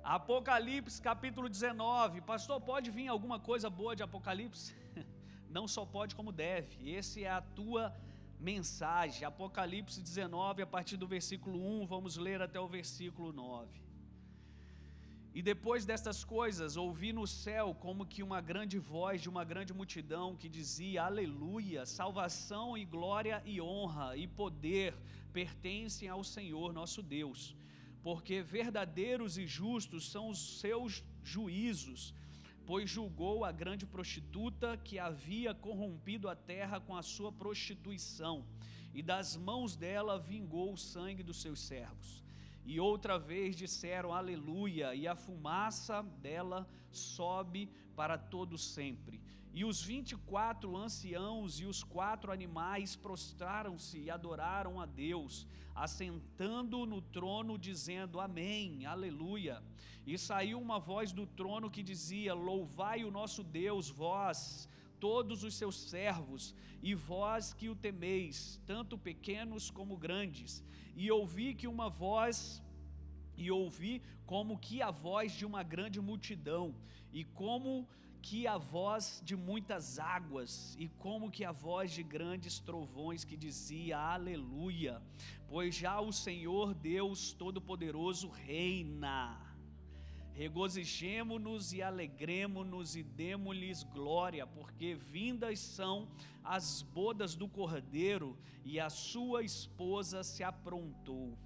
Apocalipse capítulo 19. Pastor, pode vir alguma coisa boa de Apocalipse? Não só pode, como deve. Essa é a tua mensagem. Apocalipse 19, a partir do versículo 1, vamos ler até o versículo 9. E depois destas coisas, ouvi no céu como que uma grande voz de uma grande multidão que dizia: Aleluia, salvação e glória e honra e poder pertencem ao Senhor nosso Deus, porque verdadeiros e justos são os seus juízos, pois julgou a grande prostituta que havia corrompido a terra com a sua prostituição, e das mãos dela vingou o sangue dos seus servos. E outra vez disseram aleluia, e a fumaça dela sobe para todo sempre. E os 24 anciãos e os 4 animais prostraram-se e adoraram a Deus, assentando no trono, dizendo amém, aleluia. E saiu uma voz do trono que dizia: louvai o nosso Deus, vós, todos os seus servos, e vós que o temeis, tanto pequenos como grandes. E ouvi como que a voz de uma grande multidão, e como que a voz de muitas águas, e como que a voz de grandes trovões que dizia aleluia, pois já o Senhor Deus Todo-Poderoso reina. Regozijemo-nos e alegremo-nos e demo-lhes glória, porque vindas são as bodas do Cordeiro, e a sua esposa se aprontou.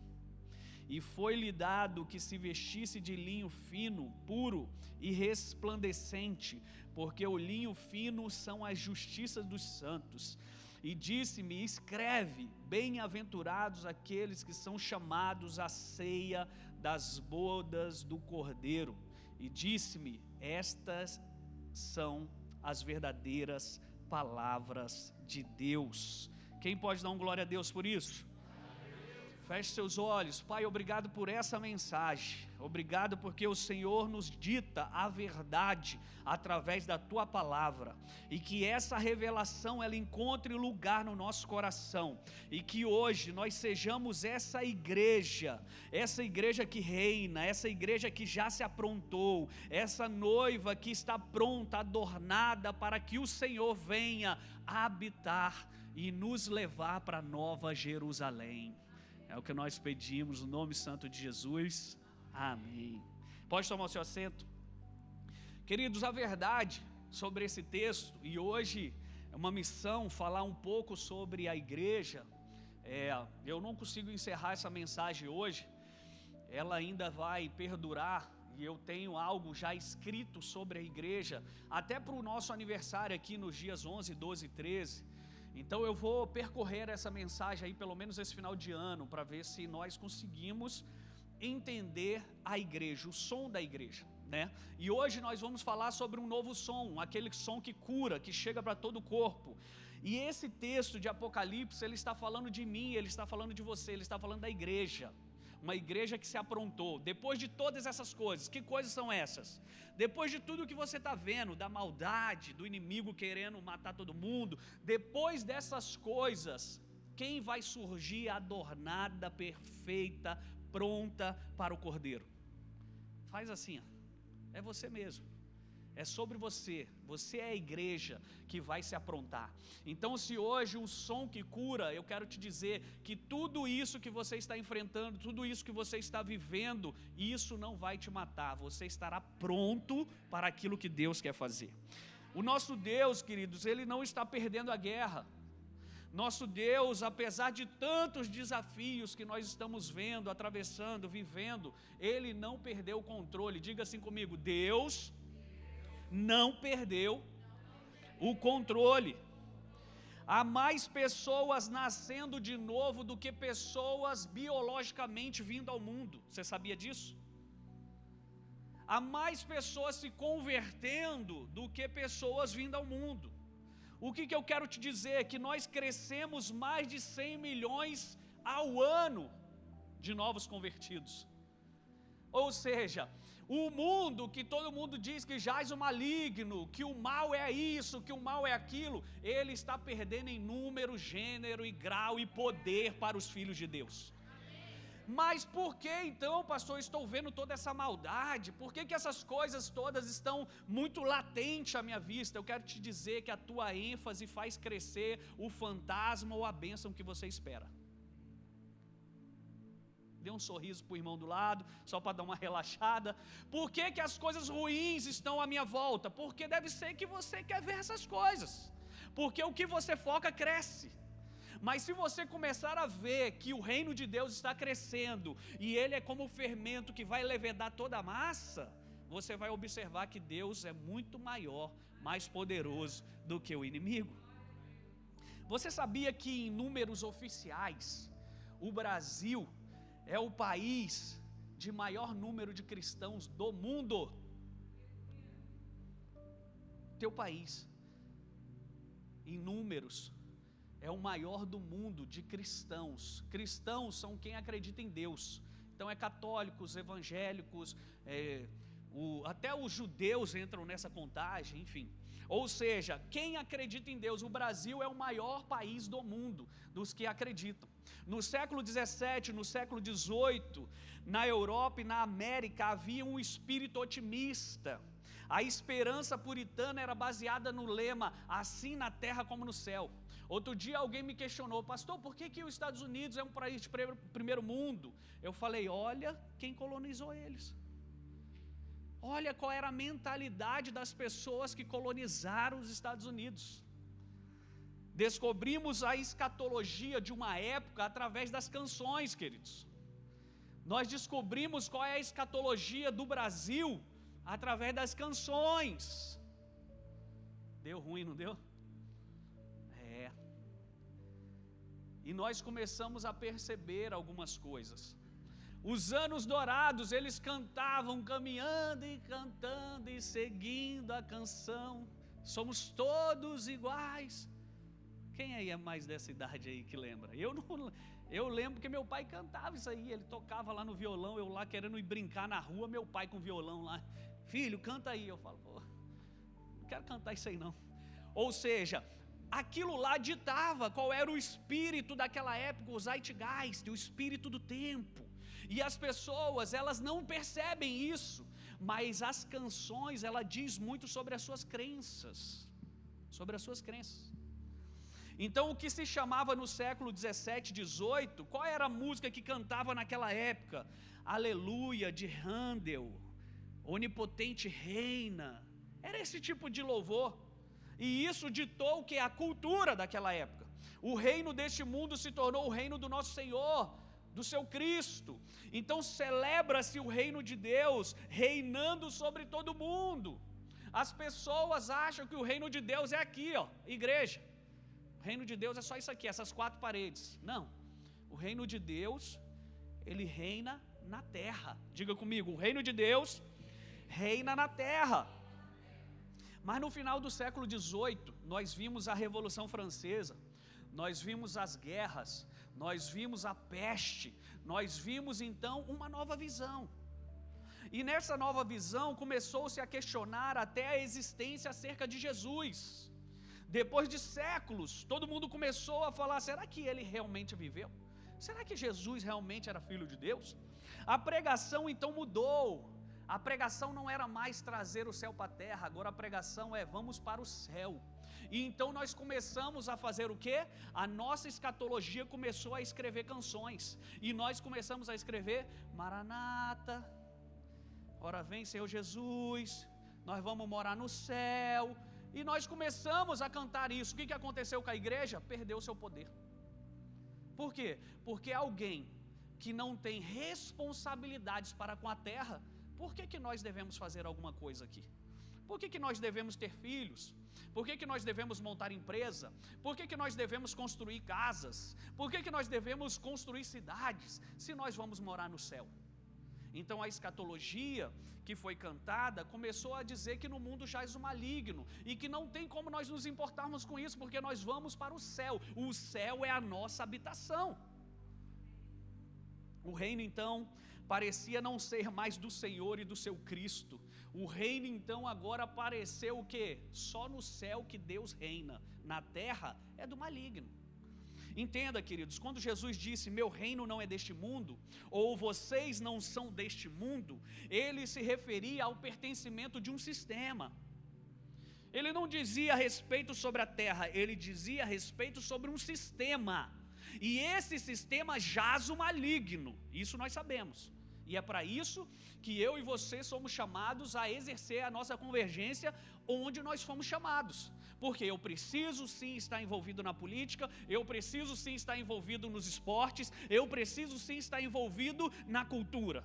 E foi-lhe dado que se vestisse de linho fino, puro e resplandecente, porque o linho fino são as justiças dos santos. E disse-me: escreve, bem-aventurados aqueles que são chamados à ceia das bodas do Cordeiro. E disse-me: estas são as verdadeiras palavras de Deus. Quem pode dar um glória a Deus por isso? Feche seus olhos. Pai, obrigado por essa mensagem, obrigado porque o Senhor nos dita a verdade através da Tua Palavra, e que essa revelação ela encontre lugar no nosso coração, e que hoje nós sejamos essa igreja que reina, essa igreja que já se aprontou, essa noiva que está pronta, adornada, para que o Senhor venha habitar e nos levar para Nova Jerusalém. É o que nós pedimos no nome santo de Jesus, amém. Pode tomar o seu assento. Queridos, a verdade sobre esse texto, e hoje é uma missão falar um pouco sobre a igreja. Eu não consigo encerrar essa mensagem hoje, ela ainda vai perdurar, e eu tenho algo já escrito sobre a igreja, até para o nosso aniversário aqui nos dias 11, 12 e 13, então eu vou percorrer essa mensagem aí pelo menos esse final de ano, para ver se nós conseguimos entender a igreja, o som da igreja, né? E hoje nós vamos falar sobre um novo som, aquele som que cura, que chega para todo o corpo. E esse texto de Apocalipse, ele está falando de mim, ele está falando de você, ele está falando da igreja. Uma igreja que se aprontou, depois de todas essas coisas. Que coisas são essas? Depois de tudo que você está vendo, da maldade, do inimigo querendo matar todo mundo, depois dessas coisas, quem vai surgir adornada, perfeita, pronta para o Cordeiro? Faz assim, é você mesmo. É sobre você, você é a igreja que vai se aprontar. Então, se hoje o som que cura, eu quero te dizer que tudo isso que você está enfrentando, tudo isso que você está vivendo, isso não vai te matar, você estará pronto para aquilo que Deus quer fazer. O nosso Deus, queridos, Ele não está perdendo a guerra. Nosso Deus, apesar de tantos desafios que nós estamos vendo, atravessando, vivendo, Ele não perdeu o controle. Diga assim comigo: Deus não perdeu o controle. Há mais pessoas nascendo de novo do que pessoas biologicamente vindo ao mundo. Você sabia disso? Há mais pessoas se convertendo do que pessoas vindo ao mundo. O que eu quero te dizer é que nós crescemos mais de 100 milhões ao ano de novos convertidos. Ou seja, o mundo que todo mundo diz que jaz o maligno, que o mal é isso, que o mal é aquilo, ele está perdendo em número, gênero e grau e poder para os filhos de Deus. Mas por que então, pastor, estou vendo toda essa maldade? Por que essas coisas todas estão muito latentes à minha vista? Eu quero te dizer que a tua ênfase faz crescer o fantasma ou a bênção que você espera. Dê um sorriso para o irmão do lado, só para dar uma relaxada. Por que as coisas ruins estão à minha volta? Porque deve ser que você quer ver essas coisas. Porque o que você foca cresce. Mas se você começar a ver que o reino de Deus está crescendo e ele é como o fermento que vai levedar toda a massa, você vai observar que Deus é muito maior, mais poderoso do que o inimigo. Você sabia que em números oficiais, o Brasil é o país de maior número de cristãos do mundo? Teu país, em números, é o maior do mundo de cristãos. Cristãos são quem acredita em Deus. Então é católicos, evangélicos, até os judeus entram nessa contagem, enfim. Ou seja, quem acredita em Deus, o Brasil é o maior país do mundo, dos que acreditam. No século XVII, no século XVIII, na Europa e na América havia um espírito otimista. A esperança puritana era baseada no lema, assim na terra como no céu. Outro dia alguém me questionou, pastor, por que os Estados Unidos é um país de primeiro mundo? Eu falei, olha quem colonizou eles. Olha qual era a mentalidade das pessoas que colonizaram os Estados Unidos. Descobrimos a escatologia de uma época através das canções, queridos. Nós descobrimos qual é a escatologia do Brasil através das canções. Deu ruim, não deu? E nós começamos a perceber algumas coisas. Os anos dourados, eles cantavam caminhando e cantando e seguindo a canção. Somos todos iguais. Quem aí é mais dessa idade aí que lembra? Eu lembro que meu pai cantava isso aí. Ele tocava lá no violão, eu lá querendo ir brincar na rua, meu pai com violão lá. Filho, canta aí. Eu falo, pô, não quero cantar isso aí não. Ou seja, aquilo lá ditava qual era o espírito daquela época, o zeitgeist, o espírito do tempo. E as pessoas, elas não percebem isso, mas as canções, ela diz muito sobre as suas crenças. Sobre as suas crenças. Então, o que se chamava no século 17, 18, qual era a música que cantava naquela época? Aleluia, de Handel, Onipotente Reina. Era esse tipo de louvor. E isso ditou o que? A cultura daquela época. O reino deste mundo se tornou o reino do nosso Senhor, do seu Cristo. Então celebra-se o reino de Deus reinando sobre todo mundo. As pessoas acham que o reino de Deus é aqui, ó, igreja. O reino de Deus é só isso aqui, essas 4 paredes. Não. O reino de Deus, ele reina na terra. Diga comigo, o reino de Deus reina na terra. Mas no final do século XVIII, nós vimos a Revolução Francesa, nós vimos as guerras, nós vimos a peste, nós vimos então uma nova visão. E nessa nova visão começou-se a questionar até a existência acerca de Jesus. Depois de séculos, todo mundo começou a falar, será que ele realmente viveu? Será que Jesus realmente era filho de Deus? A pregação então mudou. A pregação não era mais trazer o céu para a terra, agora a pregação é vamos para o céu. E então nós começamos a fazer o quê? A nossa escatologia começou a escrever canções. E nós começamos a escrever Maranata, ora vem Senhor Jesus, nós vamos morar no céu. E nós começamos a cantar isso. O que aconteceu com a igreja? Perdeu o seu poder. Por quê? Porque alguém que não tem responsabilidades para com a terra, por que nós devemos fazer alguma coisa aqui? Por que nós devemos ter filhos? Por que nós devemos montar empresa? Por que nós devemos construir casas? Por que nós devemos construir cidades, se nós vamos morar no céu? Então a escatologia que foi cantada começou a dizer que no mundo jaz o maligno e que não tem como nós nos importarmos com isso, porque nós vamos para o céu. O céu é a nossa habitação. O reino então parecia não ser mais do Senhor e do seu Cristo. O reino então agora apareceu o quê? Só no céu que Deus reina, na terra é do maligno. Entenda, queridos, quando Jesus disse, meu reino não é deste mundo, ou vocês não são deste mundo, ele se referia ao pertencimento de um sistema. Ele não dizia a respeito sobre a terra, ele dizia a respeito sobre um sistema. E esse sistema jaz o maligno, isso nós sabemos. E é para isso que eu e você somos chamados a exercer a nossa convergência onde nós fomos chamados. Porque eu preciso sim estar envolvido na política, eu preciso sim estar envolvido nos esportes, eu preciso sim estar envolvido na cultura.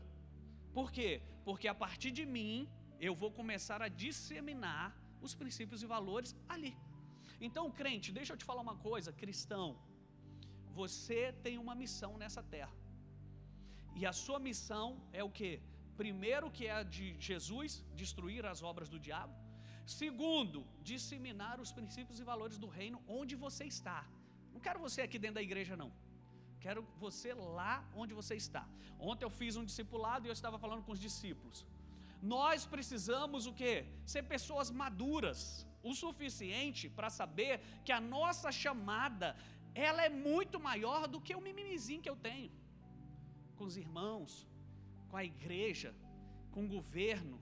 Por quê? Porque a partir de mim, eu vou começar a disseminar os princípios e valores ali. Então, crente, deixa eu te falar uma coisa, cristão, você tem uma missão nessa terra. E a sua missão é o quê? Primeiro, que é a de Jesus, destruir as obras do diabo. Segundo, disseminar os princípios e valores do reino onde você está. Não quero você aqui dentro da igreja, não. Quero você lá onde você está. Ontem eu fiz um discipulado e eu estava falando com os discípulos. Nós precisamos o quê? Ser pessoas maduras, o suficiente para saber que a nossa chamada, ela é muito maior do que o mimimizinho que eu tenho com os irmãos, com a igreja, com o governo,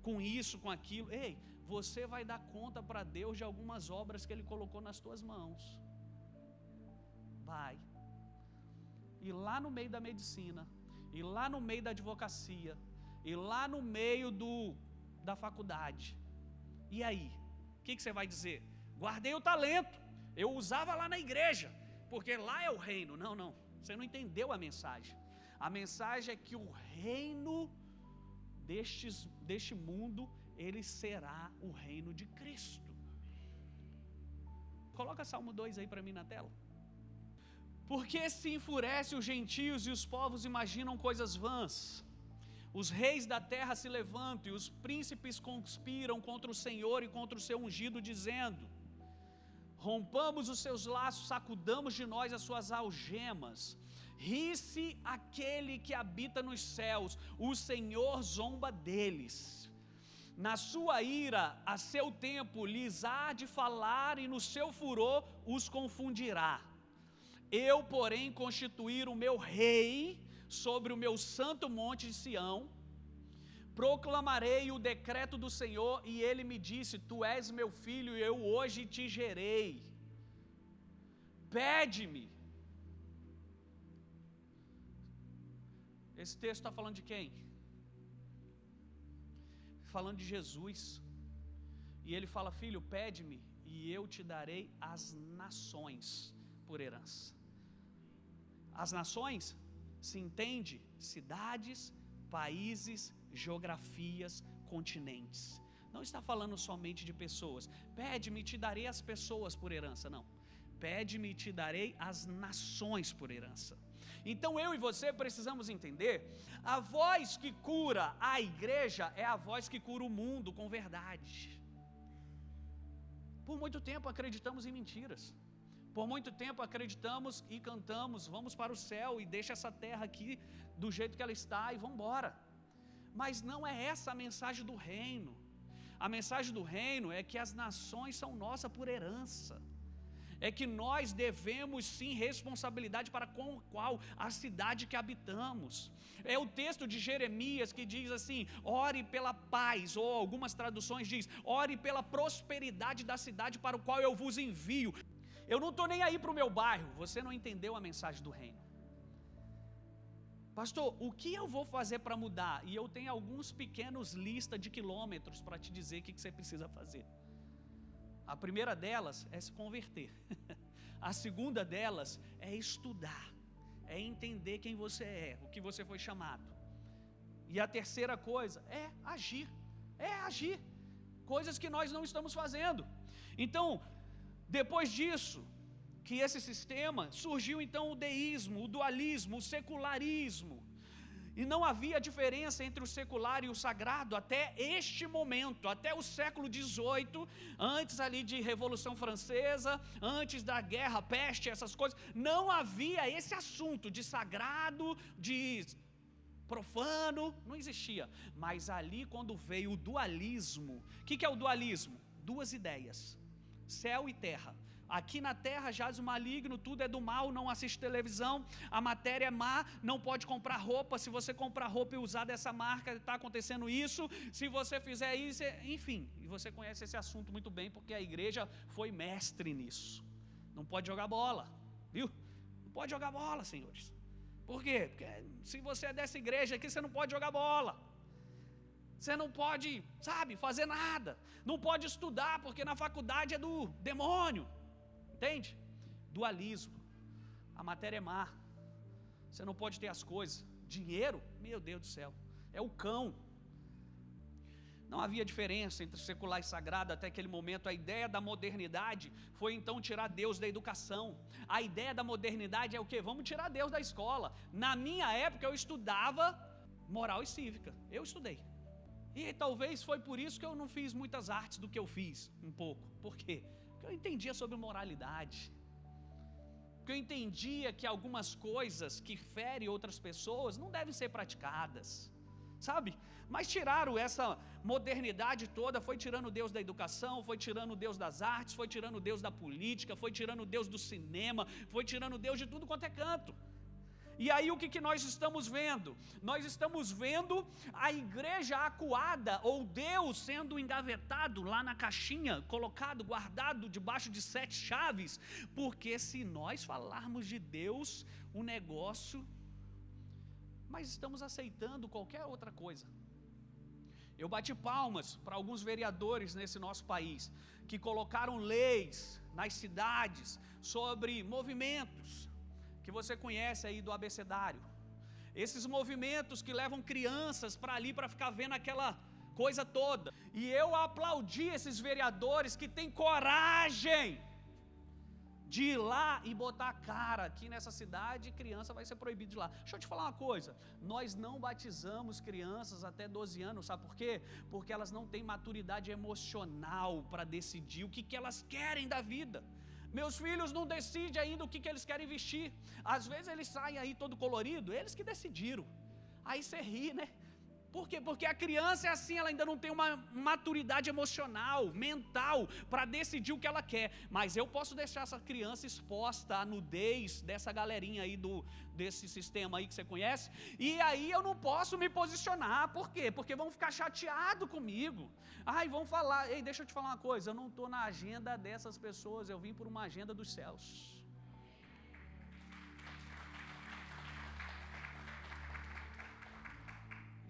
com isso, com aquilo. Ei, você vai dar conta para Deus de algumas obras que Ele colocou nas tuas mãos. Vai. E lá no meio da medicina, e lá no meio da advocacia, e lá no meio da faculdade. E aí? O que você vai dizer? Guardei o talento, eu usava lá na igreja, porque lá é o reino. Não, não, você não entendeu a mensagem. A mensagem é que o reino deste mundo, ele será o reino de Cristo. Coloca Salmo 2 aí para mim na tela. Porque se enfurece os gentios e os povos imaginam coisas vãs. Os reis da terra se levantam e os príncipes conspiram contra o Senhor e contra o seu ungido, dizendo: rompamos os seus laços, sacudamos de nós as suas algemas. Ri-se aquele que habita nos céus, o Senhor zomba deles. Na sua ira, a seu tempo, lhes há de falar, e no seu furor os confundirá. Eu, porém, constituir o meu rei sobre o meu santo monte de Sião, proclamarei o decreto do Senhor, e ele me disse: tu és meu filho, e eu hoje te gerei. Pede-me. Esse texto está falando de quem? Falando de Jesus. E ele fala: filho, pede-me e eu te darei as nações por herança. As nações se entende cidades, países, geografias, continentes. Não está falando somente de pessoas. Pede-me e te darei as pessoas por herança. Não. Pede-me e te darei as nações por herança. Então eu e você precisamos entender, a voz que cura a igreja é a voz que cura o mundo com verdade. Por muito tempo acreditamos em mentiras. Por muito tempo acreditamos e cantamos, vamos para o céu e deixa essa terra aqui do jeito que ela está e vamos embora. Mas não é essa a mensagem do reino. A mensagem do reino é que as nações são nossas por herança. É que nós devemos sim responsabilidade para com qual a cidade que habitamos. É o texto de Jeremias que diz assim: ore pela paz, ou algumas traduções diz: ore pela prosperidade da cidade para o qual eu vos envio. Eu não estou nem aí para o meu bairro. Você não entendeu a mensagem do reino. Pastor, o que eu vou fazer para mudar? E eu tenho alguns pequenos listas de quilômetros para te dizer o que você precisa fazer. A primeira delas é se converter. A segunda delas é estudar, é entender quem você é, o que você foi chamado. E a terceira coisa é agir, coisas que nós não estamos fazendo. Então, depois disso, que esse sistema, surgiu então o deísmo, o dualismo, o secularismo. E não havia diferença entre o secular e o sagrado até este momento, até o século XVIII, antes ali de Revolução Francesa, antes da guerra, peste, essas coisas. Não havia esse assunto de sagrado, de profano, não existia. Mas ali quando veio o dualismo, o que é o dualismo? Duas ideias, céu e terra. Aqui na terra jaz o maligno, tudo é do mal, não assiste televisão, a matéria é má, não pode comprar roupa, se você comprar roupa e usar dessa marca, está acontecendo isso, se você fizer isso, enfim, e você conhece esse assunto muito bem, porque a igreja foi mestre nisso. Não pode jogar bola, viu? Não pode jogar bola, senhores. Por quê? Porque se você é dessa igreja aqui, você não pode jogar bola. Você não pode, sabe, fazer nada. Não pode estudar, porque na faculdade é do demônio. Entende? Dualismo. A matéria é má. Você não pode ter as coisas. Dinheiro, meu Deus do céu, é o cão. Não havia diferença entre secular e sagrado até aquele momento. A ideia da modernidade foi então tirar Deus da educação. A ideia da modernidade é o quê? Vamos tirar Deus da escola. Na minha época eu estudava moral e cívica. Eu estudei. E talvez foi por isso que eu não fiz muitas artes do que eu fiz, um pouco. Por quê? Porque eu entendia sobre moralidade. Porque eu entendia que algumas coisas que ferem outras pessoas não devem ser praticadas. Sabe? Mas tiraram essa modernidade toda, foi tirando Deus da educação, foi tirando Deus das artes, foi tirando Deus da política, foi tirando Deus do cinema, foi tirando Deus de tudo quanto é canto. E aí o que nós estamos vendo? Nós estamos vendo a igreja acuada, ou Deus sendo engavetado lá na caixinha, colocado, guardado debaixo de 7 chaves, porque se nós falarmos de Deus, o negócio, mas estamos aceitando qualquer outra coisa. Eu bati palmas para alguns vereadores nesse nosso país, que colocaram leis nas cidades sobre movimentos, que você conhece aí do abecedário. Esses movimentos que levam crianças para ali para ficar vendo aquela coisa toda. E eu aplaudi esses vereadores que têm coragem de ir lá e botar a cara aqui nessa cidade, criança vai ser proibida de ir lá. Deixa eu te falar uma coisa, nós não batizamos crianças até 12 anos, sabe por quê? Porque elas não têm maturidade emocional para decidir o que elas querem da vida. Meus filhos não decidem ainda o que eles querem vestir. Às vezes eles saem aí todo colorido, eles que decidiram. Aí você ri, né? Por quê? Porque a criança é assim, ela ainda não tem uma maturidade emocional, mental, para decidir o que ela quer. Mas eu posso deixar essa criança exposta à nudez dessa galerinha aí desse sistema aí que você conhece, e aí eu não posso me posicionar. Por quê? Porque vão ficar chateados comigo. Ai, vão falar, ei, deixa eu te falar uma coisa, eu não estou na agenda dessas pessoas, eu vim por uma agenda dos céus.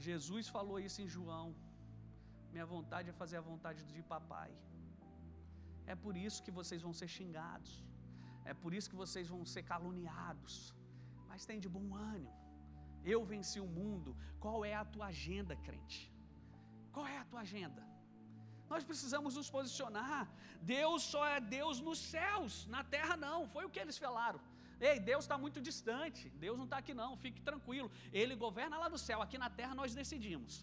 Jesus falou isso em João: minha vontade é fazer a vontade de papai. É por isso que vocês vão ser xingados, é por isso que vocês vão ser caluniados, mas tem de bom ânimo, eu venci o mundo. Qual é a tua agenda, crente? Qual é a tua agenda? Nós precisamos nos posicionar. Deus só é Deus nos céus, na terra não, foi o que eles falaram. Ei, Deus está muito distante, Deus não está aqui não, fique tranquilo, Ele governa lá no céu, aqui na terra nós decidimos.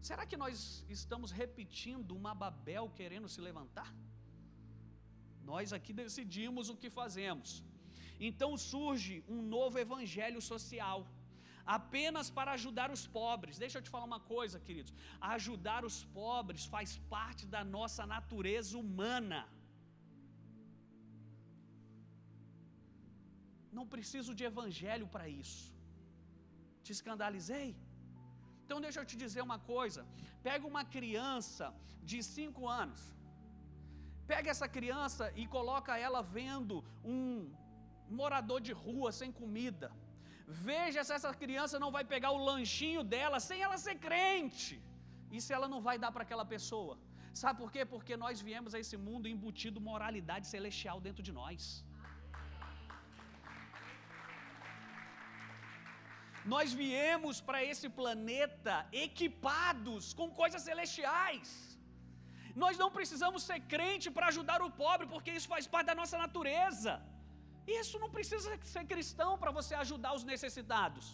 Será que nós estamos repetindo uma Babel querendo se levantar? Nós aqui decidimos o que fazemos. Então surge um novo evangelho social, apenas para ajudar os pobres. Deixa eu te falar uma coisa, queridos, ajudar os pobres faz parte da nossa natureza humana. Não preciso de evangelho para isso. Te escandalizei? Então deixa eu te dizer uma coisa. Pega uma criança de 5 anos. Pega essa criança e coloca ela vendo um morador de rua sem comida. Veja se essa criança não vai pegar o lanchinho dela sem ela ser crente. E se ela não vai dar para aquela pessoa. Sabe por quê? Porque nós viemos a esse mundo embutido moralidade celestial dentro de nós. Nós viemos para esse planeta equipados com coisas celestiais. Nós não precisamos ser crente para ajudar o pobre, porque isso faz parte da nossa natureza. Isso não precisa ser cristão para você ajudar os necessitados.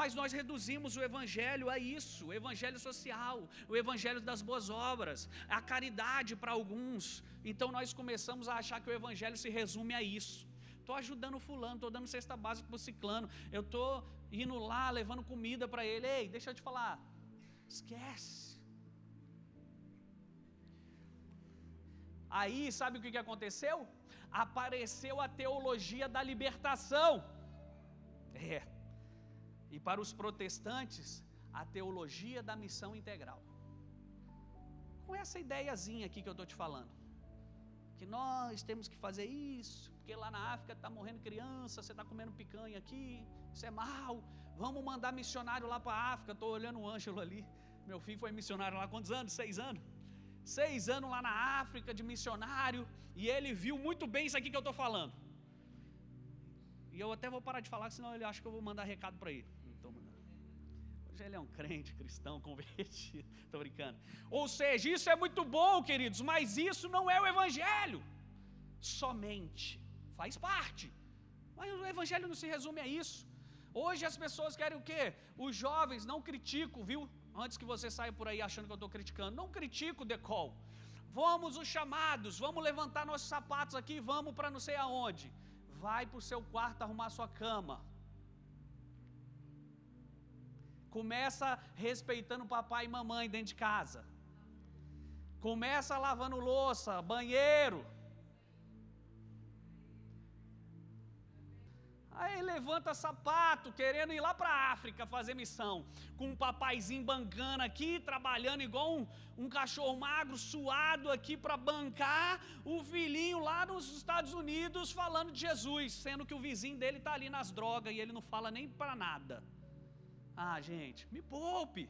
Mas nós reduzimos o evangelho a isso, o evangelho social, o evangelho das boas obras, a caridade para alguns. Então nós começamos a achar que o evangelho se resume a isso. Estou ajudando o fulano, estou dando cesta básica para o ciclano, eu estou indo lá, levando comida para ele. Ei, deixa eu te falar, esquece. Aí, sabe o que aconteceu? Apareceu a teologia da libertação. E para os protestantes, a teologia da missão integral. Com essa ideiazinha aqui que eu estou te falando. Que nós temos que fazer isso, porque lá na África está morrendo criança, você está comendo picanha aqui, isso é mal. Vamos mandar missionário lá para a África. Estou olhando o Ângelo ali. Meu filho foi missionário lá há quantos anos? 6 anos. 6 anos lá na África de missionário, e ele viu muito bem isso aqui que eu estou falando. E eu até vou parar de falar, senão ele acha que eu vou mandar recado para ele. Não estou mandando. Hoje ele é um crente cristão convertido. Estou brincando. Ou seja, isso é muito bom, queridos, mas isso não é o evangelho. Somente. Faz parte. Mas o evangelho não se resume a isso. Hoje as pessoas querem o quê? Os jovens, não critico, viu? Antes que você saia por aí achando que eu estou criticando, não critico o decol. Vamos os chamados, vamos levantar nossos sapatos aqui, vamos para não sei aonde. Vai para o seu quarto arrumar sua cama. Começa respeitando papai e mamãe dentro de casa. Começa lavando louça, banheiro. Aí levanta sapato, querendo ir lá para a África fazer missão, com um papaizinho bancando aqui, trabalhando igual um cachorro magro, suado aqui para bancar o filhinho lá nos Estados Unidos falando de Jesus, sendo que o vizinho dele está ali nas drogas e ele não fala nem para nada. Ah, gente, me poupe.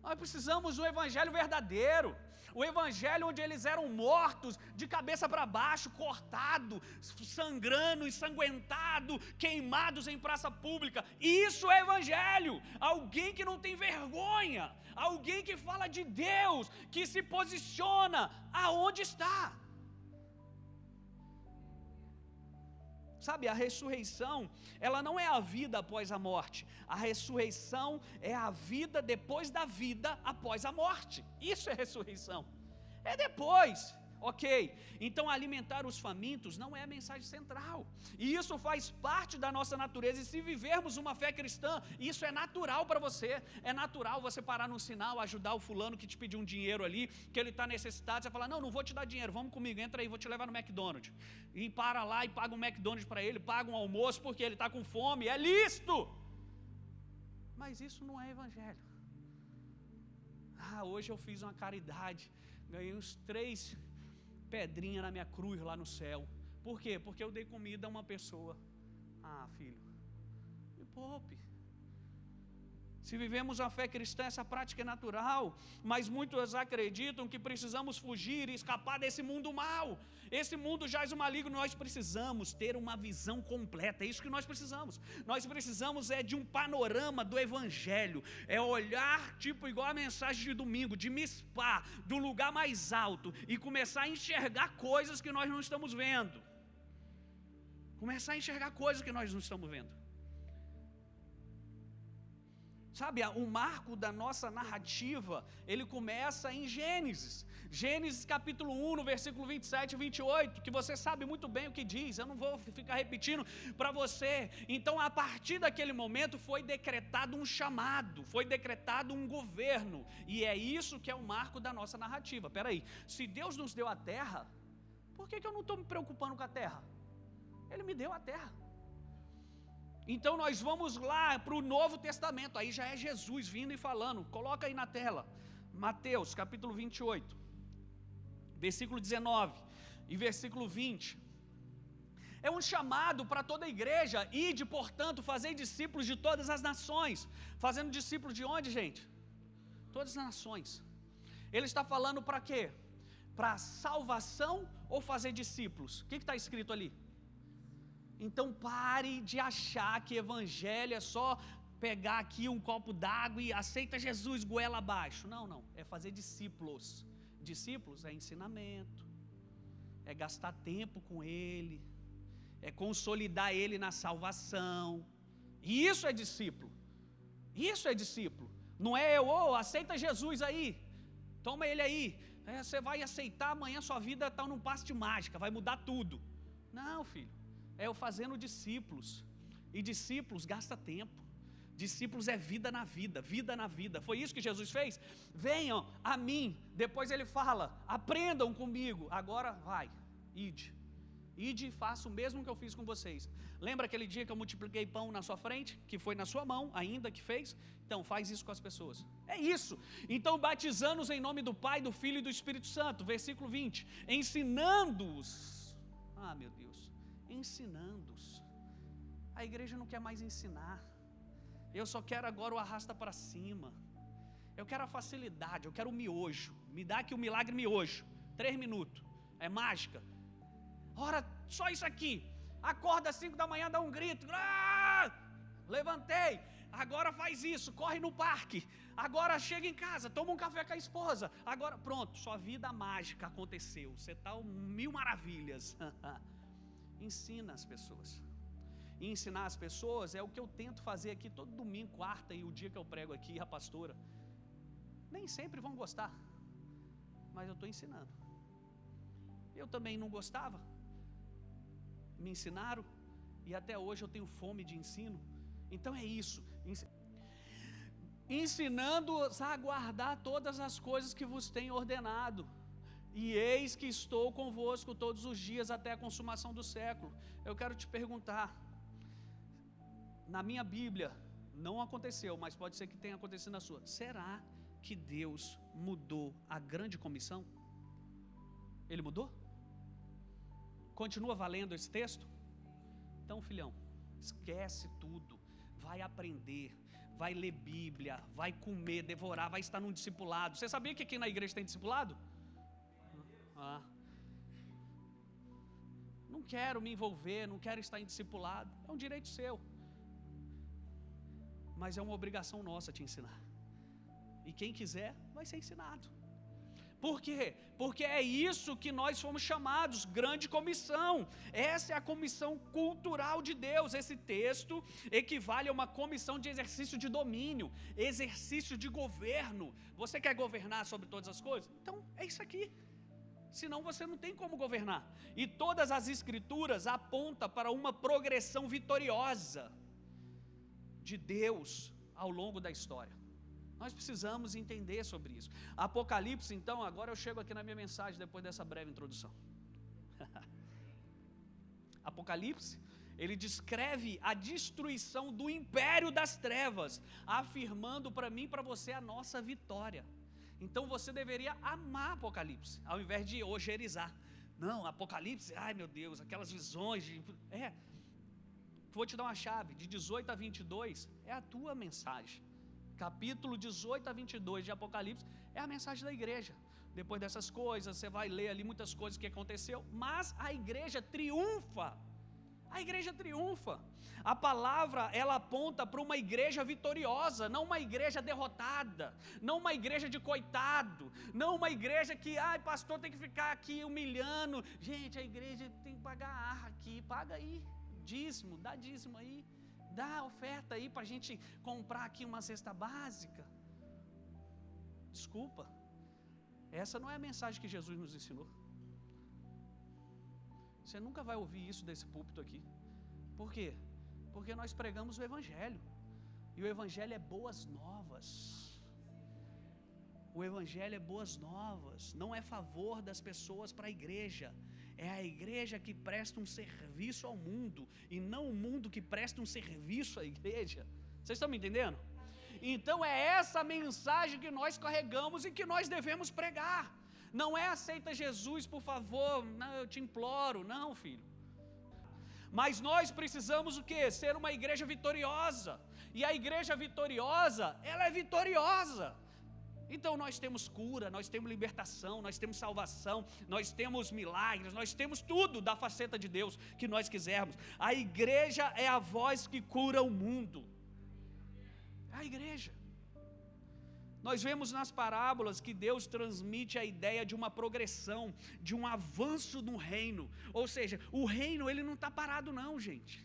Nós precisamos do evangelho verdadeiro. O evangelho onde eles eram mortos, de cabeça para baixo, cortado, sangrando, ensanguentado, queimados em praça pública. Isso é evangelho. Alguém que não tem vergonha, alguém que fala de Deus, que se posiciona aonde está. Sabe, a ressurreição, ela não é a vida após a morte. A ressurreição é a vida depois da vida após a morte. Isso é ressurreição. É depois, ok. Então alimentar os famintos não é a mensagem central. E isso faz parte da nossa natureza. E se vivermos uma fé cristã, isso é natural para você. É natural você parar num sinal, ajudar o fulano que te pediu um dinheiro ali, que ele está necessitado. Você fala, não vou te dar dinheiro, vamos comigo, entra aí, vou te levar no McDonald's. E para lá e paga um McDonald's para ele, paga um almoço porque ele está com fome, é lícito. Mas isso não é evangelho. Hoje eu fiz uma caridade, ganhei uns 3 pedrinhas na minha cruz lá no céu. Por quê? Porque eu dei comida a uma pessoa. Filho, me poupe. Se vivemos a fé cristã, essa prática é natural, mas muitos acreditam que precisamos fugir e escapar desse mundo mal. Esse mundo jaz o maligno. Nós precisamos ter uma visão completa, é isso que nós precisamos. Nós precisamos de um panorama do evangelho, é olhar tipo igual a mensagem de domingo, de mispar do lugar mais alto e começar a enxergar coisas que nós não estamos vendo. Começar a enxergar coisas que nós não estamos vendo. Sabe, o marco da nossa narrativa, ele começa em Gênesis. Gênesis capítulo 1, no versículo 27 e 28, que você sabe muito bem o que diz, eu não vou ficar repetindo para você. Então, a partir daquele momento, foi decretado um chamado, foi decretado um governo, e é isso que é o marco da nossa narrativa. Peraí, se Deus nos deu a terra, por que eu não estou me preocupando com a terra? Ele me deu a terra. Então nós vamos lá para o Novo Testamento, aí já é Jesus vindo e falando, coloca aí na tela, Mateus capítulo 28, versículo 19 e versículo 20, é um chamado para toda a igreja, ide portanto, fazei discípulos de todas as nações, fazendo discípulos de onde, gente? Todas as nações. Ele está falando para quê? Para salvação ou fazer discípulos? O que está escrito ali? Então pare de achar que evangelho é só pegar aqui um copo d'água e aceita Jesus goela abaixo. Não, é fazer discípulos. Discípulos é ensinamento, é gastar tempo com ele, é consolidar ele na salvação. E isso é discípulo. Isso é discípulo. Não é aceita Jesus aí, toma ele aí. Você vai aceitar, amanhã sua vida está num passe de mágica, vai mudar tudo. Não, filho. É eu fazendo discípulos. E discípulos gasta tempo. Discípulos é vida na vida, vida na vida. Foi isso que Jesus fez? Venham a mim. Depois ele fala, aprendam comigo. Agora vai, ide. Ide e faça o mesmo que eu fiz com vocês. Lembra aquele dia que eu multipliquei pão na sua frente? Que foi na sua mão ainda que fez? Então faz isso com as pessoas. É isso. Então batizando-os em nome do Pai, do Filho e do Espírito Santo. Versículo 20. Ensinando-os. Ah, meu Deus. Ensinando-os. A igreja não quer mais ensinar. Eu só quero agora o arrasta para cima. Eu quero a facilidade, eu quero o miojo. Me dá aqui o milagre miojo. 3 minutos. É mágica. Ora, só isso aqui. Acorda às 5 da manhã, dá um grito. Ah! Levantei. Agora faz isso, corre no parque. Agora chega em casa, toma um café com a esposa. Agora, pronto, sua vida mágica aconteceu. Você está 1000 maravilhas. Ensina as pessoas. E ensinar as pessoas é o que eu tento fazer aqui todo domingo, quarta e o dia que eu prego aqui, a pastora. Nem sempre vão gostar, mas eu estou ensinando. Eu também não gostava, me ensinaram e até hoje eu tenho fome de ensino. Então é isso, ensinando-os a guardar todas as coisas que vos tenho ordenado. E eis que estou convosco todos os dias até a consumação do século. Eu quero te perguntar, na minha Bíblia não aconteceu, mas pode ser que tenha acontecido na sua. Será que Deus mudou a grande comissão? Ele mudou? Continua valendo esse texto? Então, filhão, esquece tudo, vai aprender, vai ler Bíblia, vai comer, devorar, vai estar num discipulado. Você sabia que aqui na igreja tem discipulado? Não quero me envolver, não quero estar em discipulado. É um direito seu, mas é uma obrigação nossa te ensinar. E quem quiser vai ser ensinado. Por quê? Porque é isso que nós fomos chamados, grande comissão. Essa é a comissão cultural de Deus. Esse texto equivale a uma comissão de exercício de domínio, exercício de governo. Você quer governar sobre todas as coisas? Então é isso aqui. Senão você não tem como governar. E todas as escrituras apontam para uma progressão vitoriosa de Deus ao longo da história. Nós precisamos entender sobre isso. Apocalipse, então, agora eu chego aqui na minha mensagem depois dessa breve introdução. Apocalipse, ele descreve a destruição do império das trevas, afirmando para mim e para você a nossa vitória. Então você deveria amar Apocalipse, ao invés de ogerizar. Não, Apocalipse, ai meu Deus, aquelas visões vou te dar uma chave, de 18 a 22 é a tua mensagem. Capítulo 18 a 22 de Apocalipse é a mensagem da igreja. Depois dessas coisas, você vai ler ali muitas coisas que aconteceu, mas a igreja triunfa. A igreja triunfa. A palavra, ela aponta para uma igreja vitoriosa, não uma igreja derrotada, não uma igreja de coitado, não uma igreja que, pastor, tem que ficar aqui humilhando. Gente, a igreja tem que pagar arra aqui, paga aí, dízimo, dá dízimo aí. Dá oferta aí para a gente comprar aqui uma cesta básica. Desculpa, essa não é a mensagem que Jesus nos ensinou. Você nunca vai ouvir isso desse púlpito aqui. Por quê? Porque nós pregamos o Evangelho. E o Evangelho é boas novas. O Evangelho é boas novas. Não é favor das pessoas para a igreja. É a igreja que presta um serviço ao mundo, e não o mundo que presta um serviço à igreja. Vocês estão me entendendo? Então é essa mensagem que nós carregamos e que nós devemos pregar. Não é aceita Jesus, por favor, não, eu te imploro, não, filho. Mas nós precisamos o quê? Ser uma igreja vitoriosa. E a igreja vitoriosa, ela é vitoriosa. Então nós temos cura, nós temos libertação, nós temos salvação, nós temos milagres, nós temos tudo da faceta de Deus que nós quisermos. A igreja é a voz que cura o mundo. A igreja. Nós vemos nas parábolas que Deus transmite a ideia de uma progressão, de um avanço no reino. Ou seja, o reino ele não está parado não, gente.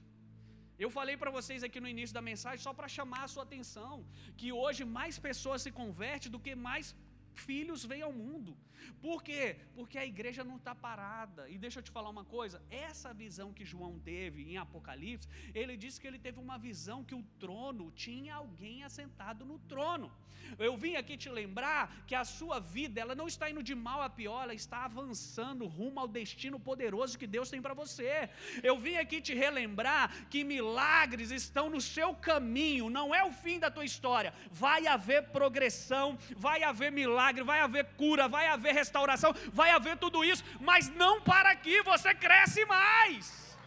Eu falei para vocês aqui no início da mensagem só para chamar a sua atenção, que hoje mais pessoas se convertem do que mais filhos vêm ao mundo. Por quê? Porque a igreja não está parada. E deixa eu te falar uma coisa, essa visão que João teve em Apocalipse, ele disse que ele teve uma visão que o trono tinha alguém assentado no trono. Eu vim aqui te lembrar que a sua vida, ela não está indo de mal a pior, ela está avançando rumo ao destino poderoso que Deus tem para você. Eu vim aqui te relembrar que milagres estão no seu caminho, não é o fim da tua história. Vai haver progressão, vai haver milagre, vai haver cura, vai haver restauração, vai haver tudo isso, mas não para aqui, você cresce mais.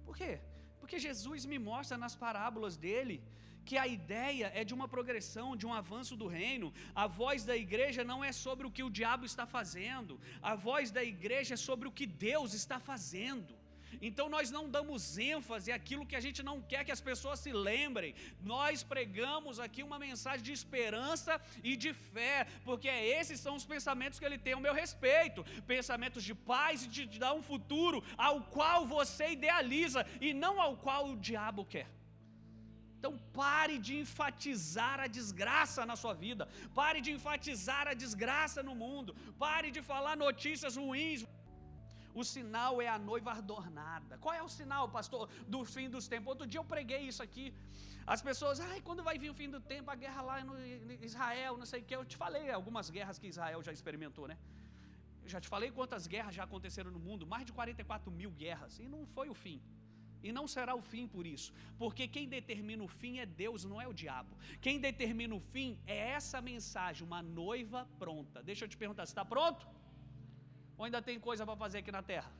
Por quê? Porque Jesus me mostra nas parábolas dele que a ideia é de uma progressão, de um avanço do reino. A voz da igreja não é sobre o que o diabo está fazendo, a voz da igreja é sobre o que Deus está fazendo. Então nós não damos ênfase àquilo que a gente não quer que as pessoas se lembrem. Nós pregamos aqui uma mensagem de esperança e de fé, porque esses são os pensamentos que ele tem ao meu respeito, pensamentos de paz e de dar um futuro ao qual você idealiza e não ao qual o diabo quer. Então pare de enfatizar a desgraça na sua vida, pare de enfatizar a desgraça no mundo, pare de falar notícias ruins. O sinal é a noiva adornada. Qual é o sinal, pastor, do fim dos tempos? Outro dia eu preguei isso aqui. As pessoas, quando vai vir o fim do tempo, a guerra lá no Israel, não sei o que. Eu te falei algumas guerras que Israel já experimentou, né? Eu já te falei quantas guerras já aconteceram no mundo, mais de 44 mil guerras, e não foi o fim. E não será o fim por isso, porque quem determina o fim é Deus, não é o diabo. Quem determina o fim é essa mensagem, uma noiva pronta. Deixa eu te perguntar, você está pronto? Ou ainda tem coisa para fazer aqui na terra?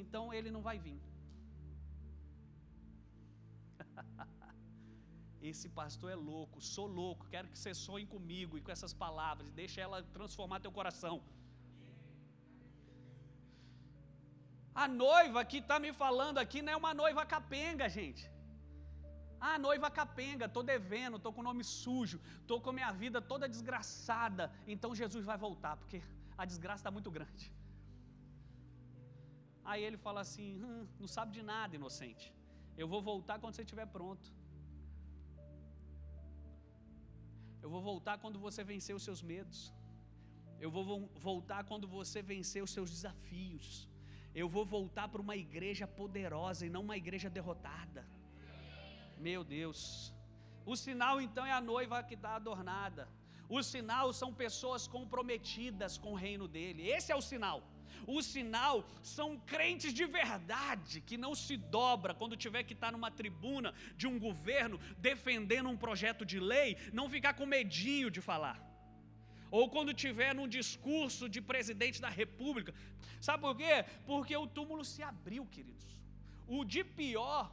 Então ele não vai vir. Esse pastor é louco, sou louco, quero que você sonhe comigo e com essas palavras, e deixe ela transformar teu coração. A noiva que está me falando aqui não é uma noiva capenga, gente. Ah, noiva capenga, estou devendo, estou com o nome sujo, estou com a minha vida toda desgraçada, então Jesus vai voltar, porque a desgraça está muito grande. Aí ele fala assim, não sabe de nada, inocente, eu vou voltar quando você estiver pronto. Eu vou voltar quando você vencer os seus medos. Eu vou voltar quando você vencer os seus desafios. Eu vou voltar para uma igreja poderosa e não uma igreja derrotada. Meu Deus. O sinal então é a noiva que está adornada. O sinal são pessoas comprometidas com o reino dele. Esse é o sinal. O sinal são crentes de verdade, que não se dobra quando tiver que estar numa tribuna de um governo defendendo um projeto de lei, não ficar com medinho de falar. Ou quando tiver num discurso de presidente da república. Sabe por quê? Porque o túmulo se abriu, queridos. O de pior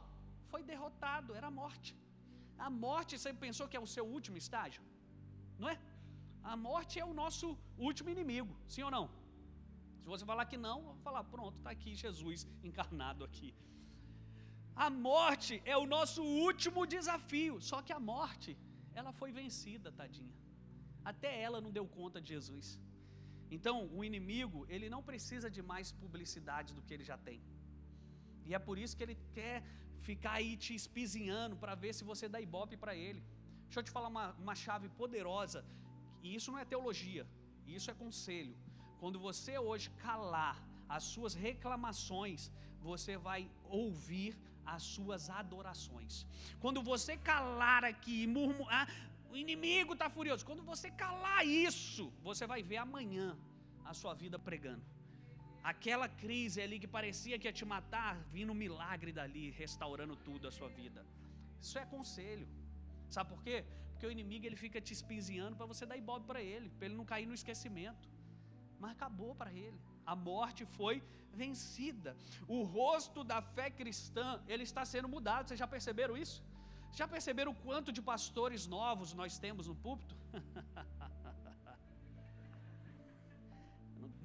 foi derrotado, era a morte. A morte, você pensou que é o seu último estágio? Não é? A morte é o nosso último inimigo, sim ou não? Se você falar que não, eu vou falar, pronto, está aqui Jesus encarnado aqui. A morte é o nosso último desafio, só que a morte, ela foi vencida, tadinha. Até ela não deu conta de Jesus. Então, o inimigo, ele não precisa de mais publicidade do que ele já tem. E é por isso que ele quer ficar aí te espizinhando para ver se você dá ibope para ele. Deixa eu te falar uma chave poderosa, e isso não é teologia, isso é conselho. Quando você hoje calar as suas reclamações, você vai ouvir as suas adorações. Quando você calar aqui e murmurar, o inimigo está furioso. Quando você calar isso, você vai ver amanhã a sua vida pregando. Aquela crise ali que parecia que ia te matar, vindo um milagre dali, restaurando tudo a sua vida. Isso é conselho. Sabe por quê? Porque o inimigo ele fica te espizinhando para você dar ibope para ele não cair no esquecimento. Mas acabou para ele. A morte foi vencida. O rosto da fé cristã, ele está sendo mudado. Vocês já perceberam isso? Já perceberam o quanto de pastores novos nós temos no púlpito?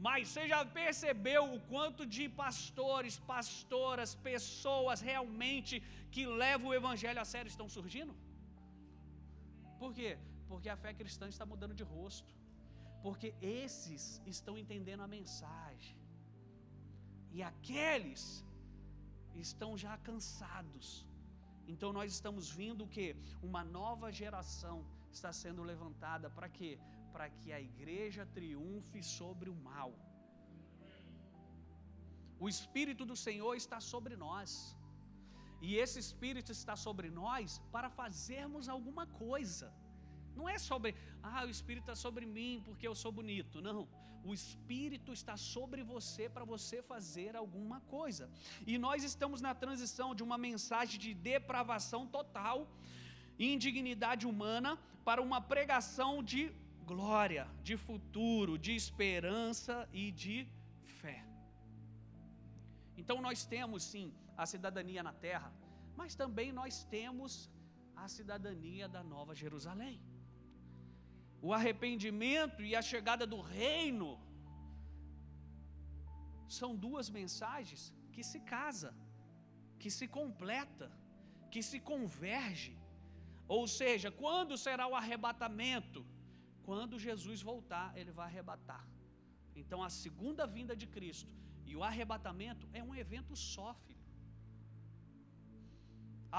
Mas você já percebeu o quanto de pastores, pastoras, pessoas realmente que levam o evangelho a sério estão surgindo? Por quê? Porque a fé cristã está mudando de rosto. Porque esses estão entendendo a mensagem. E aqueles estão já cansados Então nós estamos vendo o quê? Uma nova geração está sendo levantada. Para quê? Para que a igreja triunfe sobre o mal. O Espírito do Senhor está sobre nós. E esse Espírito está sobre nós para fazermos alguma coisa. Não é sobre, o Espírito está sobre mim porque eu sou bonito. Não, o Espírito está sobre você para você fazer alguma coisa. E nós estamos na transição de uma mensagem de depravação total, indignidade humana, para uma pregação de glória, de futuro, de esperança e de fé. Então nós temos sim a cidadania na terra, mas também nós temos a cidadania da Nova Jerusalém. O arrependimento e a chegada do reino são duas mensagens que se casam, que se completa, que se converge. Ou seja, quando será o arrebatamento? Quando Jesus voltar, ele vai arrebatar. Então a segunda vinda de Cristo e o arrebatamento é um evento só, filho.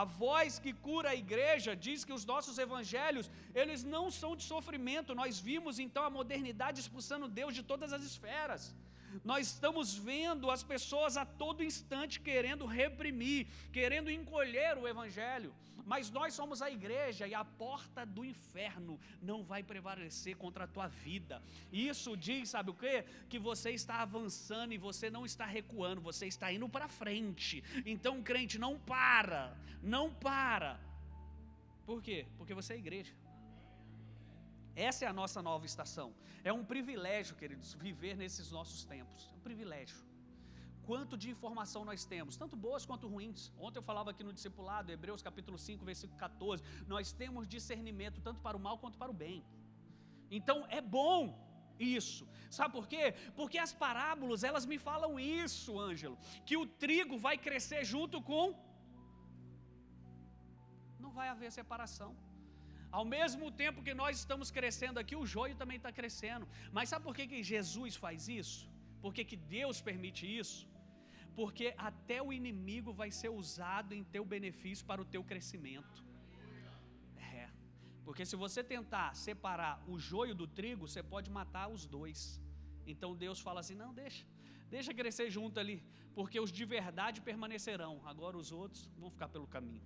A voz que cura a igreja diz que os nossos evangelhos, eles não são de sofrimento. Nós vimos então a modernidade expulsando Deus de todas as esferas. Nós estamos vendo as pessoas a todo instante querendo reprimir, querendo encolher o evangelho. Mas nós somos a igreja e a porta do inferno não vai prevalecer contra a tua vida. Isso diz, sabe o quê? Que você está avançando e você não está recuando, você está indo para frente. Então, crente, não para, não para. Por quê? Porque você é igreja. Essa é a nossa nova estação. É um privilégio, queridos, viver nesses nossos tempos. É um privilégio. Quanto de informação nós temos, tanto boas quanto ruins. Ontem eu falava aqui no discipulado, Hebreus capítulo 5, versículo 14. Nós temos discernimento tanto para o mal quanto para o bem. Então é bom isso. Sabe por quê? Porque as parábolas, elas me falam isso, Ângelo. Que o trigo vai crescer junto com... Não vai haver separação. Ao mesmo tempo que nós estamos crescendo aqui, o joio também está crescendo. Mas sabe por que Jesus faz isso? Por que Deus permite isso? Porque até o inimigo vai ser usado em teu benefício para o teu crescimento. Porque se você tentar separar o joio do trigo, você pode matar os dois. Então Deus fala assim, não, deixa crescer junto ali, porque os de verdade permanecerão, agora os outros vão ficar pelo caminho.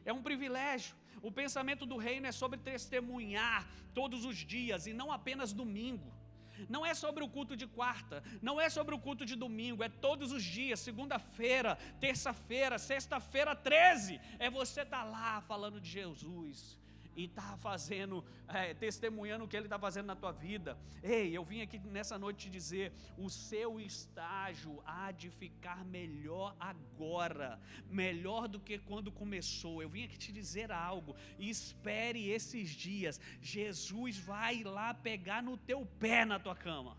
É um privilégio. O pensamento do reino é sobre testemunhar todos os dias e não apenas domingo. Não é sobre o culto de quarta, não é sobre o culto de domingo, é todos os dias, segunda-feira, terça-feira, sexta-feira, 13. É você estar lá falando de Jesus e estar fazendo, testemunhando o que Ele está fazendo na tua vida. Ei, eu vim aqui nessa noite te dizer, o seu estágio há de ficar melhor agora, melhor do que quando começou. Eu vim aqui te dizer algo, espere esses dias, Jesus vai lá pegar no teu pé na tua cama.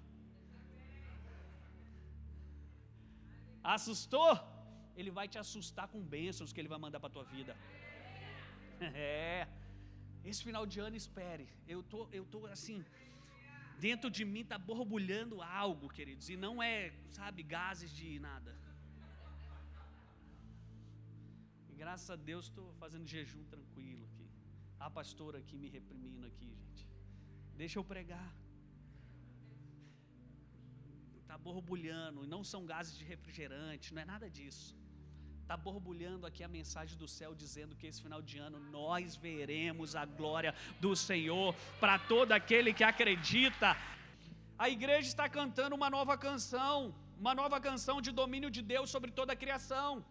Assustou? Ele vai te assustar com bênçãos que Ele vai mandar para a tua vida. Esse final de ano espere. Eu tô assim, dentro de mim está borbulhando algo, queridos, e não é, sabe, gases de nada. E graças a Deus estou fazendo jejum tranquilo aqui. A pastora aqui me reprimindo aqui, gente. Deixa eu pregar. Está borbulhando, e não são gases de refrigerante, não é nada disso. Está borbulhando aqui a mensagem do céu dizendo que esse final de ano nós veremos a glória do Senhor para todo aquele que acredita. A igreja está cantando uma nova canção de domínio de Deus sobre toda a criação.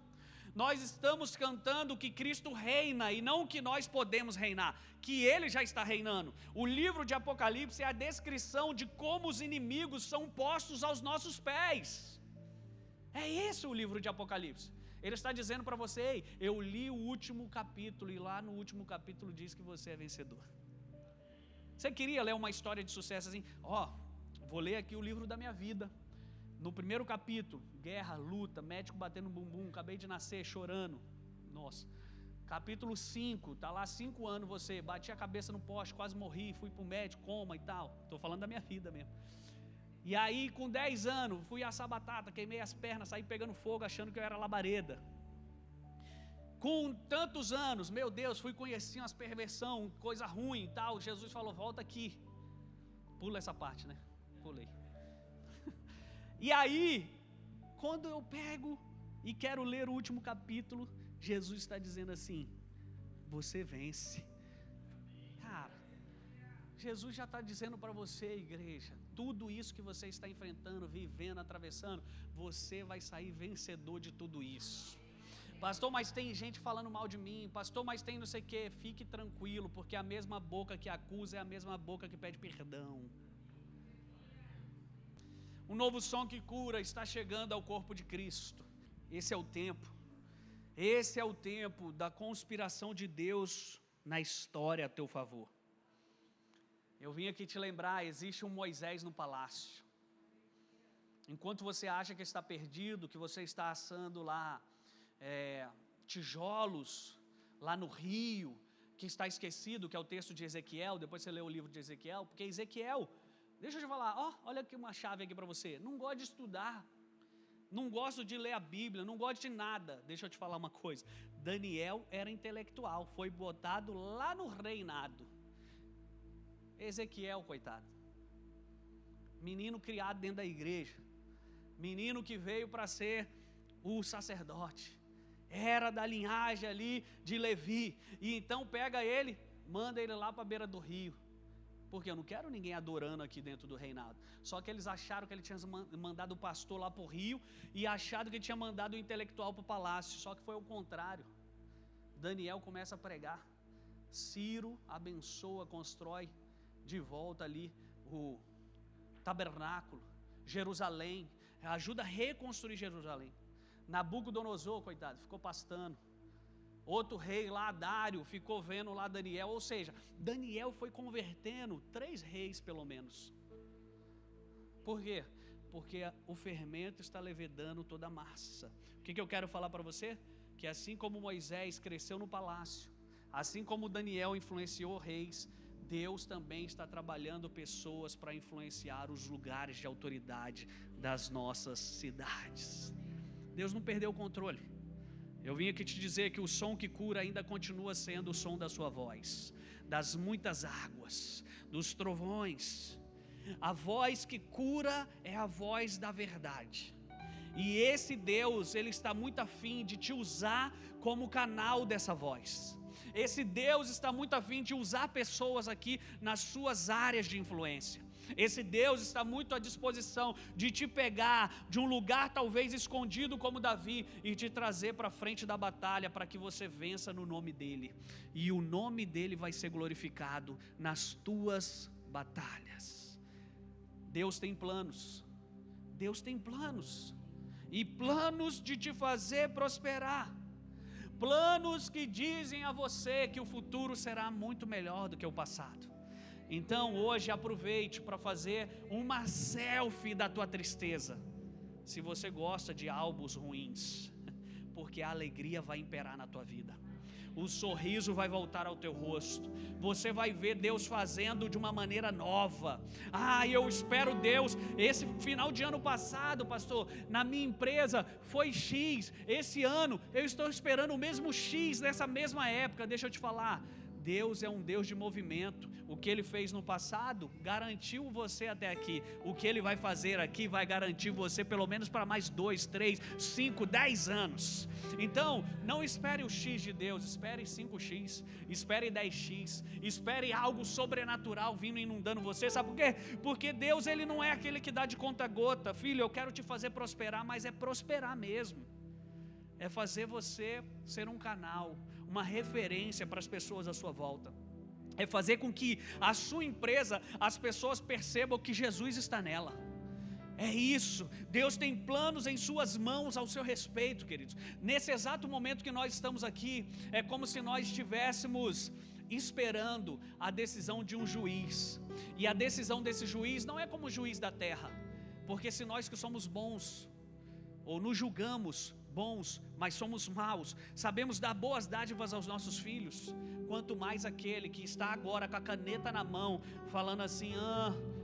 Nós estamos cantando que Cristo reina e não que nós podemos reinar, que Ele já está reinando. O livro de Apocalipse é a descrição de como os inimigos são postos aos nossos pés. É esse o livro de Apocalipse. Ele está dizendo para você, ei, eu li o último capítulo e lá no último capítulo diz que você é vencedor. Você queria ler uma história de sucesso assim? Vou ler aqui o livro da minha vida. No primeiro capítulo, guerra, luta, médico batendo no bumbum, acabei de nascer chorando. Nossa. Capítulo 5, está lá 5 anos você, bati a cabeça no poste, quase morri, fui para o médico, coma e tal. Estou falando da minha vida mesmo. E aí, com 10 anos, fui assar batata, queimei as pernas, saí pegando fogo, achando que eu era labareda. com tantos anos, meu Deus, fui conhecer umas perversão, coisa ruim e tal. Jesus falou, volta aqui. Pula essa parte, né? Pulei. E aí, quando eu pego e quero ler o último capítulo, Jesus está dizendo assim, você vence. Cara, Jesus já está dizendo para você, igreja, tudo isso que você está enfrentando, vivendo, atravessando, você vai sair vencedor de tudo isso. Pastor, mas tem gente falando mal de mim. Pastor, mas tem não sei o que. Fique tranquilo, porque a mesma boca que acusa é a mesma boca que pede perdão. Um novo som que cura está chegando ao corpo de Cristo. Esse é o tempo. Esse é o tempo da conspiração de Deus na história a teu favor. Eu vim aqui te lembrar, existe um Moisés no palácio. Enquanto você acha que está perdido, que você está assando lá tijolos lá no rio, que está esquecido, que é o texto de Ezequiel. Depois você lê o livro de Ezequiel, porque Ezequiel, deixa eu te falar, olha aqui uma chave aqui para você. Não gosto de estudar, não gosto de ler a Bíblia, não gosto de nada. Deixa eu te falar uma coisa, Daniel era intelectual, foi botado lá no reinado. Ezequiel, coitado, menino criado dentro da igreja, menino que veio para ser o sacerdote, era da linhagem ali de Levi, e então pega ele, manda ele lá para a beira do rio, porque eu não quero ninguém adorando aqui dentro do reinado. Só que eles acharam que ele tinha mandado o pastor lá para o rio, e acharam que ele tinha mandado o intelectual para o palácio, só que foi o contrário. Daniel começa a pregar, Ciro abençoa, constrói de volta ali o tabernáculo, Jerusalém, ajuda a reconstruir Jerusalém. Nabucodonosor, coitado, ficou pastando. Outro rei lá, Dário, ficou vendo lá Daniel. Ou seja, Daniel foi convertendo 3 reis pelo menos. Por quê? Porque o fermento está levedando toda a massa. O que eu quero falar para você? Que assim como Moisés cresceu no palácio, assim como Daniel influenciou reis, Deus também está trabalhando pessoas para influenciar os lugares de autoridade das nossas cidades. Deus não perdeu o controle. Eu vim aqui te dizer que o som que cura ainda continua sendo o som da sua voz, das muitas águas, dos trovões. A voz que cura é a voz da verdade. E esse Deus, Ele está muito afim de te usar como canal dessa voz. Esse Deus está muito afim de usar pessoas aqui nas suas áreas de influência. Esse Deus está muito à disposição de te pegar de um lugar talvez escondido como Davi e te trazer para frente da batalha para que você vença no nome dEle. E o nome dEle vai ser glorificado nas tuas batalhas. Deus tem planos. Deus tem planos. E planos de te fazer prosperar. Planos que dizem a você que o futuro será muito melhor do que o passado. Então hoje aproveite para fazer uma selfie da tua tristeza. Se você gosta de álbuns ruins, porque a alegria vai imperar na tua vida. O sorriso vai voltar ao teu rosto. Você vai ver Deus fazendo de uma maneira nova. Eu espero Deus. Esse final de ano passado, pastor, na minha empresa foi X. Esse ano eu estou esperando o mesmo X nessa mesma época. Deixa eu te falar, Deus é um Deus de movimento. O que Ele fez no passado garantiu você até aqui. O que Ele vai fazer aqui vai garantir você pelo menos para mais 2, 3, 5, 10 anos. Então, não espere o X de Deus, espere 5X, espere 10X, espere algo sobrenatural vindo inundando você. Sabe por quê? Porque Deus, Ele não é aquele que dá de conta gota. Filho, eu quero te fazer prosperar, mas é prosperar mesmo. É fazer você ser um canal, uma referência para as pessoas à sua volta. É fazer com que a sua empresa, as pessoas percebam que Jesus está nela. É isso. Deus tem planos em suas mãos ao seu respeito, queridos. Nesse exato momento que nós estamos aqui, é como se nós estivéssemos esperando a decisão de um juiz. E a decisão desse juiz não é como o juiz da terra. Porque se nós que somos bons, ou nos julgamos bons, mas somos maus, sabemos dar boas dádivas aos nossos filhos, quanto mais aquele que está agora com a caneta na mão, falando assim: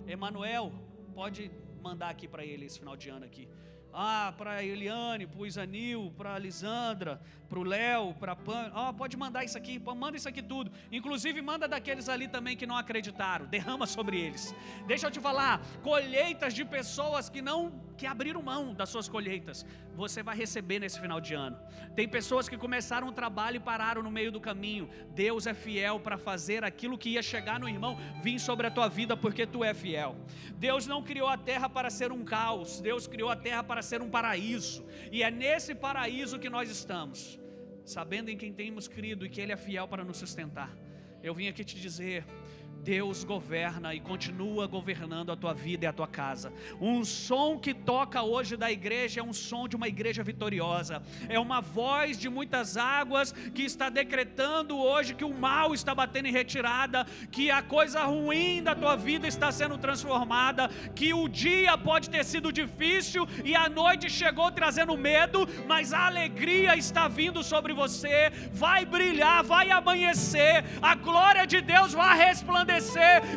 Emanuel, pode mandar aqui para ele esse final de ano aqui, para a Eliane, para o Isanil, para a Lisandra, para o Léo, para a Pan, pode mandar isso aqui, manda isso aqui tudo, inclusive manda daqueles ali também que não acreditaram, derrama sobre eles. Deixa eu te falar, colheitas de pessoas que abriram mão das suas colheitas, você vai receber nesse final de ano. Tem pessoas que começaram um trabalho e pararam no meio do caminho. Deus é fiel para fazer aquilo que ia chegar no irmão, vir sobre a tua vida, porque tu é fiel. Deus não criou a terra para ser um caos, Deus criou a terra para ser um paraíso, e é nesse paraíso que nós estamos, sabendo em quem temos crido e que Ele é fiel para nos sustentar. Eu vim aqui te dizer, Deus governa e continua governando a tua vida e a tua casa. Um som que toca hoje da igreja é um som de uma igreja vitoriosa. É uma voz de muitas águas que está decretando hoje que o mal está batendo em retirada, que a coisa ruim da tua vida está sendo transformada, que o dia pode ter sido difícil e a noite chegou trazendo medo, mas a alegria está vindo sobre você. Vai brilhar, vai amanhecer, a glória de Deus vai resplandecer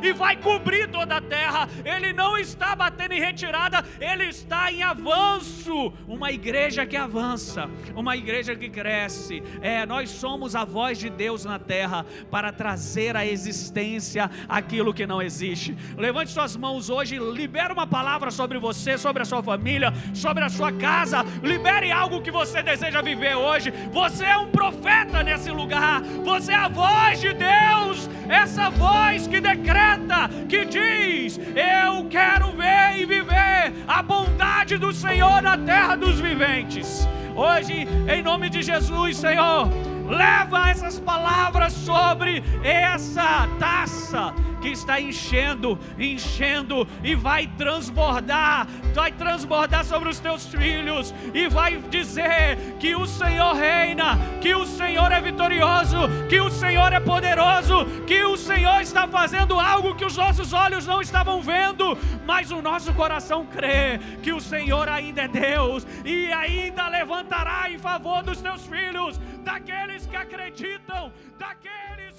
e vai cobrir toda a terra. Ele não está batendo em retirada, Ele está em avanço. Uma igreja que avança, uma igreja que cresce. Nós somos a voz de Deus na terra para trazer à existência aquilo que não existe. Levante suas mãos hoje, libere uma palavra sobre você, sobre a sua família, sobre a sua casa. Libere algo que você deseja viver hoje. Você é um profeta nesse lugar, você é a voz de Deus, essa voz que decreta, que diz: eu quero ver e viver a bondade do Senhor na terra dos viventes. Hoje, em nome de Jesus, Senhor, leva essas palavras sobre essa taça que está enchendo e vai transbordar sobre os teus filhos, e vai dizer que o Senhor reina, que o Senhor é vitorioso, que o Senhor é poderoso, que o Senhor está fazendo algo que os nossos olhos não estavam vendo, mas o nosso coração crê que o Senhor ainda é Deus e ainda levantará em favor dos teus filhos, daqueles que acreditam, daqueles